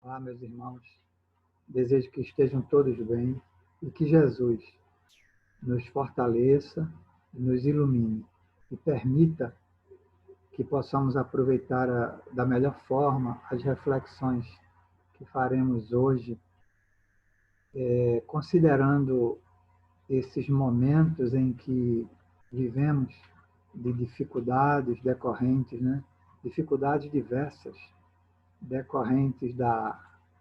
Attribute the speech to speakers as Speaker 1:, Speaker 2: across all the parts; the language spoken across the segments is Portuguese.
Speaker 1: Olá, meus irmãos. Desejo que estejam todos bem e que Jesus nos fortaleça, nos ilumine e permita que possamos aproveitar da melhor forma as reflexões que faremos hoje, considerando esses momentos em que vivemos de dificuldades decorrentes, dificuldades diversas decorrentes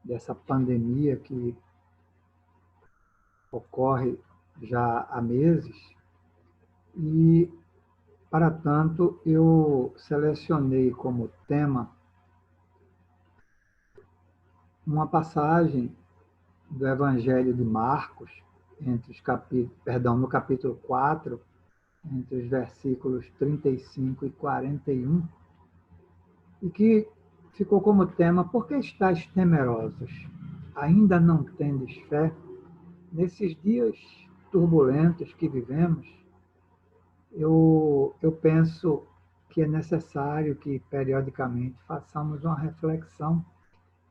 Speaker 1: dessa pandemia que ocorre já há meses. E, para tanto, eu selecionei como tema uma passagem do Evangelho de Marcos, no capítulo 4, entre os versículos 35 e 41, e que ficou como tema: por que estáis temerosos? Ainda não tendes fé? Nesses dias turbulentos que vivemos, eu penso que é necessário que, periodicamente, façamos uma reflexão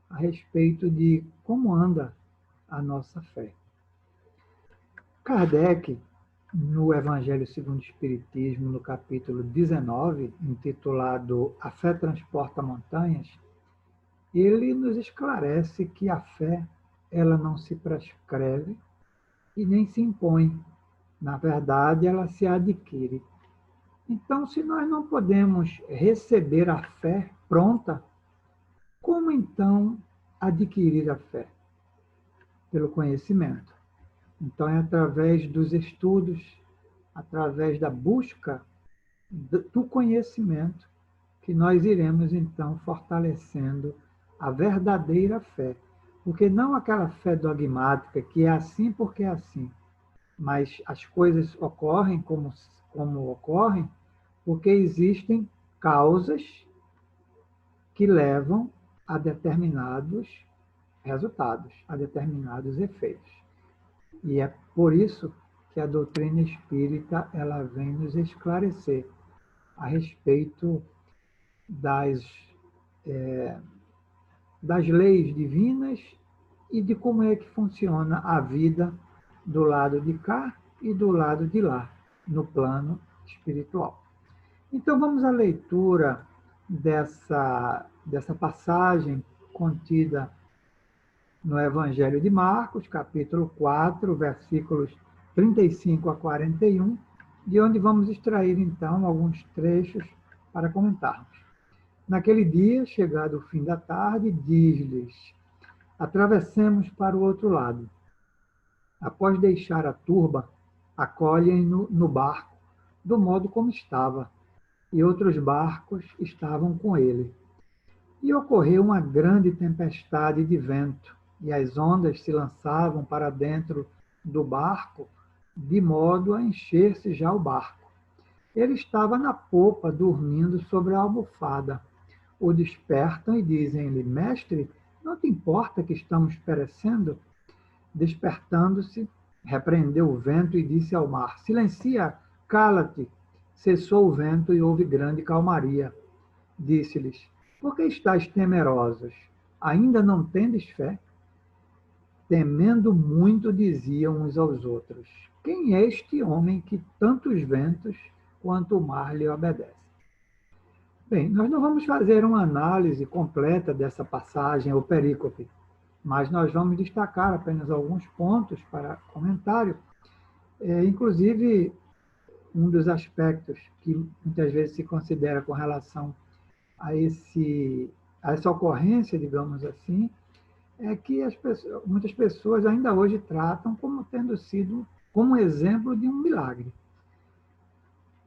Speaker 1: a respeito de como anda a nossa fé. Kardec, no Evangelho segundo o Espiritismo, no capítulo 19, intitulado A Fé Transporta Montanhas, ele nos esclarece que a fé, ela não se prescreve e nem se impõe. Na verdade, ela se adquire. Então, se nós não podemos receber a fé pronta, como então adquirir a fé? Pelo conhecimento. Então, é através dos estudos, através da busca do conhecimento, que nós iremos, então, fortalecendo a verdadeira fé. Porque não aquela fé dogmática, que é assim porque é assim, mas as coisas ocorrem como ocorrem, porque existem causas que levam a determinados resultados, a determinados efeitos. E é por isso que a doutrina espírita ela vem nos esclarecer a respeito das leis divinas e de como é que funciona a vida do lado de cá e do lado de lá, no plano espiritual. Então, vamos à leitura dessa passagem contida no Evangelho de Marcos, capítulo 4, versículos 35 a 41, de onde vamos extrair, então, alguns trechos para comentarmos. Naquele dia, chegado o fim da tarde, diz-lhes: atravessemos para o outro lado. Após deixar a turba, acolhem-no no barco, do modo como estava, e outros barcos estavam com ele. E ocorreu uma grande tempestade de vento, e as ondas se lançavam para dentro do barco, de modo a encher-se já o barco. Ele estava na popa, dormindo sobre a almofada. O despertam e dizem-lhe: mestre, não te importa que estamos perecendo? Despertando-se, repreendeu o vento e disse ao mar: silencia, cala-te. Cessou o vento e houve grande calmaria. Disse-lhes: por que estáis temerosos? Ainda não tendes fé? Temendo muito, diziam uns aos outros: quem é este homem que tantos ventos quanto o mar lhe obedece? Bem, nós não vamos fazer uma análise completa dessa passagem ou perícope, mas nós vamos destacar apenas alguns pontos para comentário. Inclusive, um dos aspectos que muitas vezes se considera com relação a essa ocorrência, digamos assim, é que muitas pessoas ainda hoje tratam como tendo sido como um exemplo de um milagre.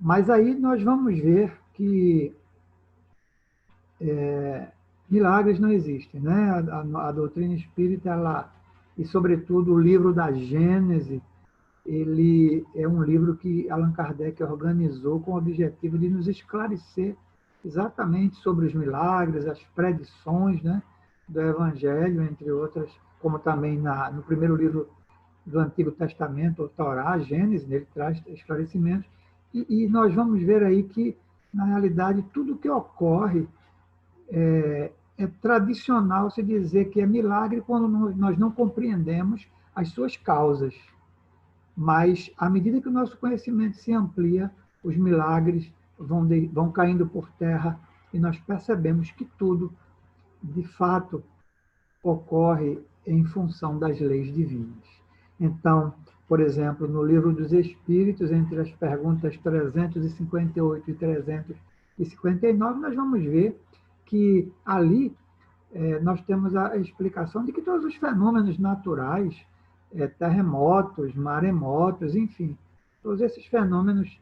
Speaker 1: Mas aí nós vamos ver que milagres não existem, né? A doutrina espírita, e sobretudo o livro da Gênese, ele é um livro que Allan Kardec organizou com o objetivo de nos esclarecer exatamente sobre os milagres, as predições, né, do Evangelho, entre outras, como também no primeiro livro do Antigo Testamento, o Torá, a Gênesis, ele traz esclarecimentos, e nós vamos ver aí que, na realidade, tudo que ocorre é tradicional se dizer que é milagre quando nós não compreendemos as suas causas. Mas, à medida que o nosso conhecimento se amplia, os milagres vão caindo por terra e nós percebemos que tudo, de fato, ocorre em função das leis divinas. Então, por exemplo, no Livro dos Espíritos, entre as perguntas 358 e 359, nós vamos ver que ali nós temos a explicação de que todos os fenômenos naturais, terremotos, maremotos, enfim, todos esses fenômenos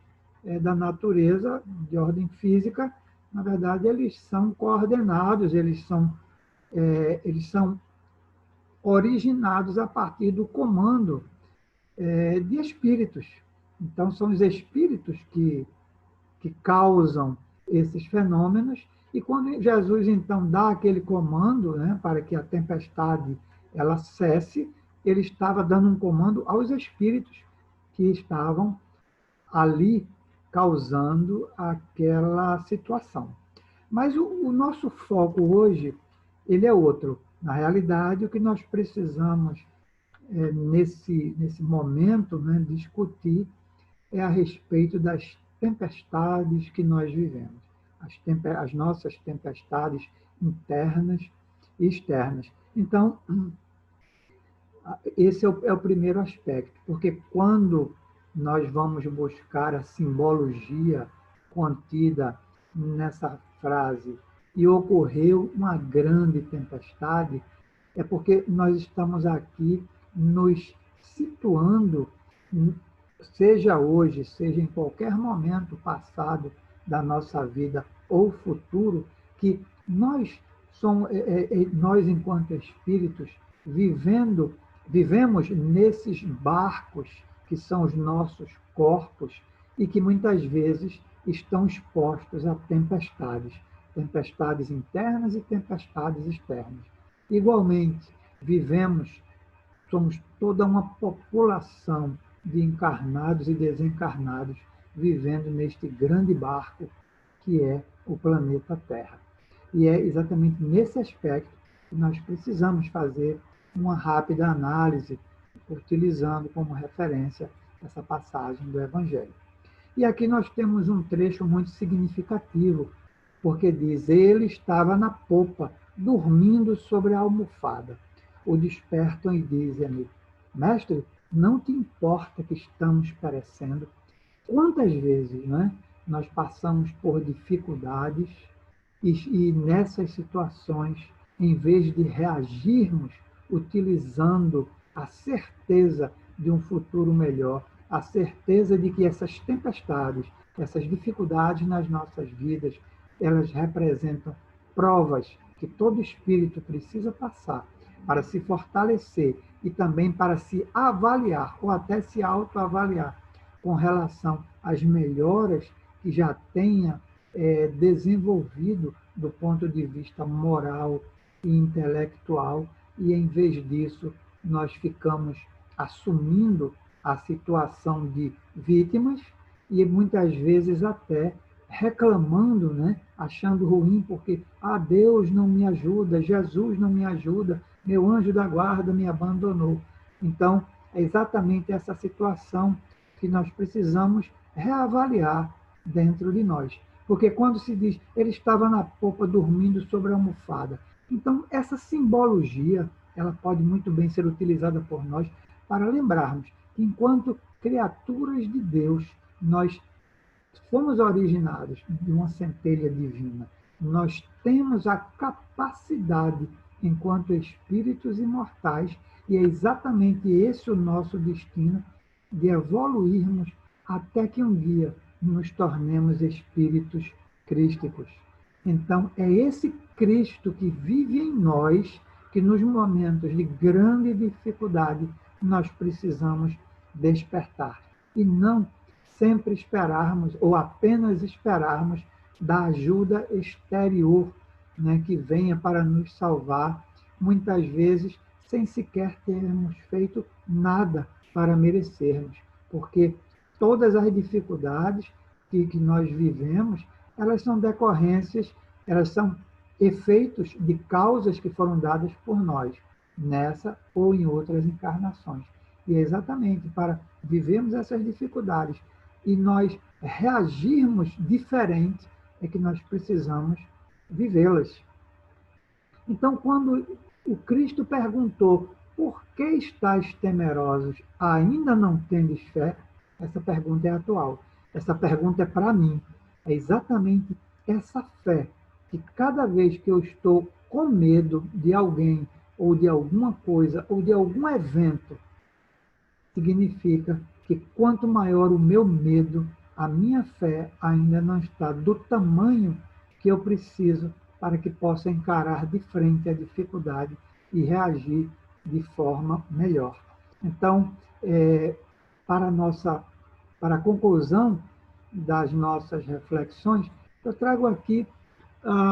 Speaker 1: da natureza, de ordem física, na verdade, eles são coordenados, eles são originados a partir do comando de espíritos. Então, são os espíritos que causam esses fenômenos, e quando Jesus, então, dá aquele comando, né, para que a tempestade ela cesse, ele estava dando um comando aos espíritos que estavam ali causando aquela situação. Mas o nosso foco hoje, ele é outro. Na realidade, o que nós precisamos, nesse momento, né, discutir é a respeito das tempestades que nós vivemos, as nossas tempestades internas e externas. Então, esse é o primeiro aspecto, porque quando nós vamos buscar a simbologia contida nessa frase e ocorreu uma grande tempestade, é porque nós estamos aqui nos situando, seja hoje, seja em qualquer momento passado da nossa vida ou futuro, que nós enquanto espíritos, vivemos nesses barcos que são os nossos corpos e que muitas vezes estão expostos a tempestades internas e tempestades externas. Igualmente, somos toda uma população de encarnados e desencarnados vivendo neste grande barco que é o planeta Terra. E é exatamente nesse aspecto que nós precisamos fazer uma rápida análise, utilizando como referência essa passagem do Evangelho. E aqui nós temos um trecho muito significativo, porque diz: ele estava na popa, dormindo sobre a almofada. O despertam e dizem-lhe: mestre, não te importa que estamos perecendo? Quantas vezes, né, nós passamos por dificuldades e nessas situações, em vez de reagirmos utilizando a certeza de um futuro melhor, a certeza de que essas tempestades, essas dificuldades nas nossas vidas, elas representam provas que todo espírito precisa passar para se fortalecer e também para se avaliar ou até se autoavaliar com relação às melhoras que já tenha desenvolvido do ponto de vista moral e intelectual, e em vez disso nós ficamos assumindo a situação de vítimas e muitas vezes até reclamando, né? Achando ruim porque Deus não me ajuda, Jesus não me ajuda, meu anjo da guarda me abandonou. Então, é exatamente essa situação que nós precisamos reavaliar dentro de nós. Porque quando se diz, ele estava na popa dormindo sobre a almofada. Então, essa simbologia, ela pode muito bem ser utilizada por nós para lembrarmos que, enquanto criaturas de Deus, nós fomos originados de uma centelha divina. Nós temos a capacidade, enquanto espíritos imortais, e é exatamente esse o nosso destino, de evoluirmos até que um dia nos tornemos espíritos crísticos. Então, é esse Cristo que vive em nós, que nos momentos de grande dificuldade nós precisamos despertar. E não sempre esperarmos, ou apenas esperarmos, da ajuda exterior, né, que venha para nos salvar, muitas vezes sem sequer termos feito nada para merecermos, porque todas as dificuldades que nós vivemos, elas são decorrências, elas são efeitos de causas que foram dadas por nós, nessa ou em outras encarnações. E é exatamente para vivermos essas dificuldades e nós reagirmos diferente é que nós precisamos vivê-las. Então, quando o Cristo perguntou: por que estáis temerosos, ainda não tendes fé? Essa pergunta é atual. Essa pergunta é para mim. É exatamente essa fé que cada vez que eu estou com medo de alguém, ou de alguma coisa, ou de algum evento, significa que quanto maior o meu medo, a minha fé ainda não está do tamanho que eu preciso para que possa encarar de frente a dificuldade e reagir de forma melhor. Então, para para a conclusão das nossas reflexões, eu trago aqui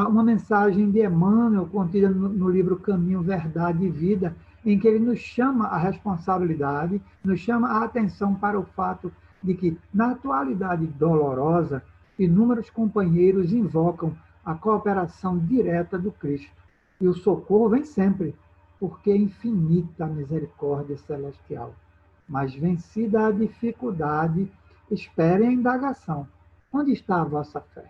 Speaker 1: uma mensagem de Emmanuel contida no livro Caminho, Verdade e Vida, em que ele nos chama a responsabilidade, nos chama a atenção para o fato de que, na atualidade dolorosa, inúmeros companheiros invocam a cooperação direta do Cristo. E o socorro vem sempre, porque é infinita a misericórdia celestial. Mas, vencida a dificuldade, esperem a indagação. Onde está a vossa fé?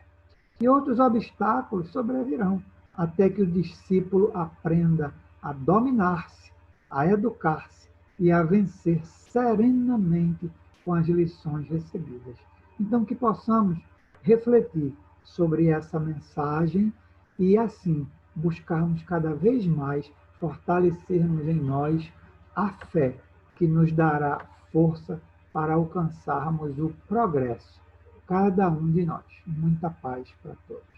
Speaker 1: E outros obstáculos sobrevirão, até que o discípulo aprenda a dominar-se, a educar-se e a vencer serenamente com as lições recebidas. Então, que possamos refletir sobre essa mensagem e, assim, buscarmos cada vez mais fortalecermos em nós a fé, que nos dará força para alcançarmos o progresso, cada um de nós. Muita paz para todos.